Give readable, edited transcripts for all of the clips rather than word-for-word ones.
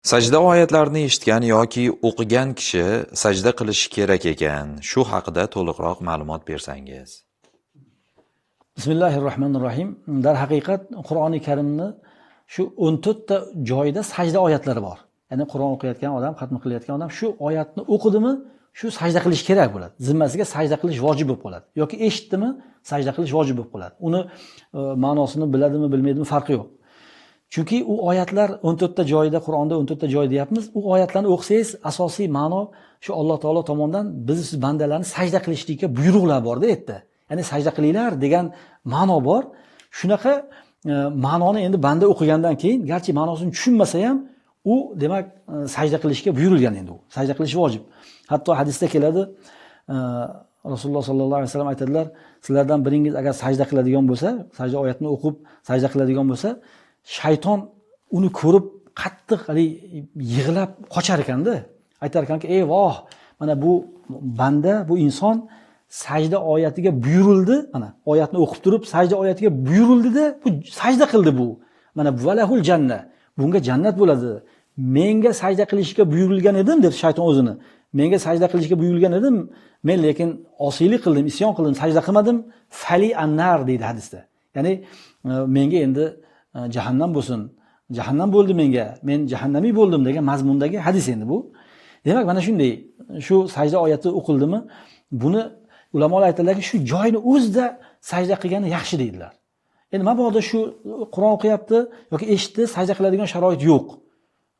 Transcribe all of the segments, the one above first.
Sajda oyatlarini eshitgan yoki o'qigan kishi sajda qilishi kerak ekan. Shu haqida to'liqroq ma'lumot bersangiz. Bismillahirrohmanirrohim. Darhaqiqat Qur'oni Karimni shu 14 ta joyida sajda oyatlari bor. Ya'ni Qur'on o'qiyotgan odam, xatm qilayotgan odam shu oyatni o'qidimi, shu sajda qilish kerak bo'ladi. Zimmasiga sajda qilish vojib bo'lib qoladi. Yoki eshitdimi, sajda qilish vojib bo'lib qoladi. Uni ma'nosini biladimi, bilmaydimi farqi yo'q. Chunki u oyatlar 14 ta joyida, Qur'onda 14 ta joy deyapmiz. U oyatlarni o'qisangiz, asosiy ma'no shu Alloh taolo tomonidan biz bandalarni sajda qilishlikka buyruqlar borda yerda. Ya'ni sajda qilinglar degan ma'no bor. Shunaqa ma'noni endi banda o'qigandan keyin, garchi ma'nosini tushunmasa ham, u demak sajda qilishga buyurilgan endi u. Sajda qilish vojib. Hatto hadisda keladi, Rasululloh sollallohu alayhi vasallam aytadilar, sizlardan biringiz agar sajda qiladigan bo'lsa, sajda oyatini o'qib sajda qiladigan bo'lsa, shayton uni ko'rib qattiq yig'lab qochar ekanda. Aytar ekanki, "Ey voh, mana bu banda, bu inson sajda oyatiga buyurildi, mana oyatni o'qib turib sajda oyatiga buyurildi-da, bu sajda qildi bu. Mana valahul janna. Bunga jannat bo'ladi. Menga sajda qilishga buyurilgan edim" deb shayton o'zini. "Menga sajda qilishga buyurilgan edim, men lekin osiylik qildim, isyon qildim, sajda qilmadim. Fali annar" deydi hadisda. Ya'ni menga endi jahannam bo'lsin. Jahannam bo'ldi menga. Men jahannamiy bo'ldim degan mazmundagi hadis endi bu. Demak, mana shunday shu sajda oyati o'qildimi, buni ulamolar aytadilarki, shu joyni o'zida sajda qilgani yaxshi deydilar. Endi mabodo shu Qur'on o'qiyapti yoki eshitdi, sajda qiladigan sharoit yo'q.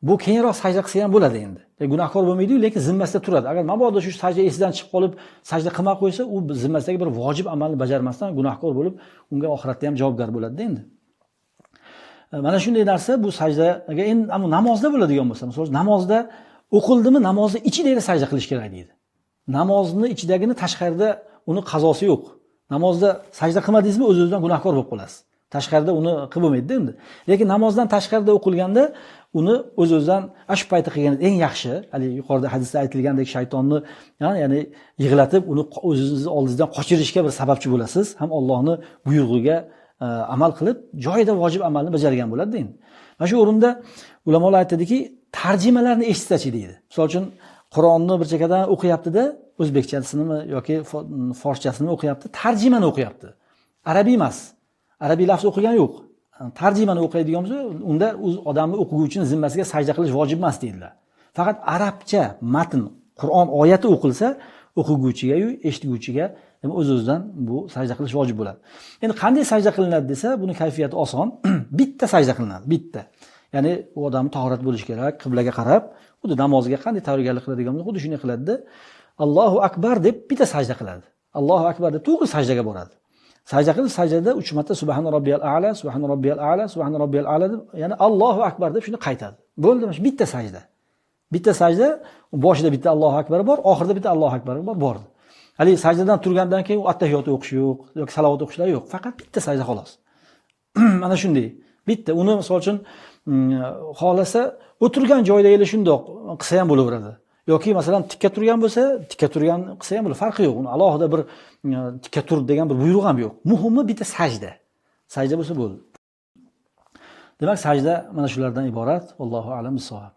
Bu keyinroq sajda qilsa ham bo'ladi endi. Gunohkor bo'lmaydi-yu, lekin zimmasida turadi. Agar mabodo shu sajda esidan chiqib qolib, sajda qilmay qo'ysa, u zimmasidagi bir vojib amalni bajarmasdan gunohkor bo'lib, unga oxiratda ham javobgar bo'ladi endi. Mana shunday narsa bu sajdaga endi namozda bo'ladigan bo'lsa, masalan, namozda o'qildimi, namozni ichida sajda qilish kerak deydi. Namozni ichidagini tashqarida uni qazosi yo'q. Namozda sajda qilmadingizmi, o'zingizdan gunohkor bo'lib qolasiz. Tashqarida uni qilib bo'lmaydi endi. Lekin namozdan tashqarida o'qilganda uni o'z-o'zidan shu paytda qilganingiz eng yaxshi. Hali yuqorida hadisda aytilgandek shaytonni, ya'ni yig'latib uni o'zingiz oldingizdan qochirishga bir sababchi bo'lasiz. Ham Allohning buyrug'iga amal qilib, joyida vojib amalni bajargan bo'ladi endi. Mana shu o'rinda ulamolar aytadiki, tarjimalarni eshitsachi deydi. Misol uchun Qur'onni bir chekadan o'qiyapti-da, o'zbekchasini yoki forschasini o'qiyapti, tarjimani o'qiyapti. Arabiy emas. Arabiy lafz o'qigan yo'q. Tarjimani o'qiydigan bo'lsa, unda odamni o'quvchining zimmasiga sajda qilish vojib emas deydilar. Faqat arabcha matn, Qur'on oyati o'qilsa, o'quvchiga-yu eshituvchiga o'z-o'zidan bu sajda qilish vojib bo'ladi. Endi qanday sajda qilinadi desa, buni kayfiyati oson. Bitta sajda qilinadi, bitta. Ya'ni u odam tahorat bo'lishi kerak, qiblaga qarab, xuddi namozga qanday tayyorgarlik qiladigan bo'lsa, xuddi shunday qiladi-da. Allohu akbar deb bitta sajda qiladi. Allohu akbar deb to'g'ri sajdaga boradi. Sajda qilib, sajdada 3 marta subhana robbiyal a'la, subhana robbiyal a'la, subhana robbiyal a'la deb, ya'ni Allohu akbar deb shuni qaytadi. Bo'ldi, mana bitta sajda. Bitta sajda, boshida bitta Allohu akbar bor, oxirida bitta Allohu akbar bordi. Hali sajdadan turgandan keyin attahiyot o'qish yo'q yoki salovat o'qishlar yo'q, faqat bitta sajda xolos. Mana shunday. Bitta, uni misol uchun xolasa o'tirgan joyda ele shundoq qilsa ham bo'laveradi. Yoki masalan tikka turgan bo'lsa, tikka turgan qilsa ham bo'ladi, farqi yo'q. Uni alohida bir tikka tur degan bir buyruq ham yo'q. Muhimi bitta sajda. Sajda bo'lsa bo'ldi. Demak, sajda mana shulardan iborat. Allohu a'lam bissavob.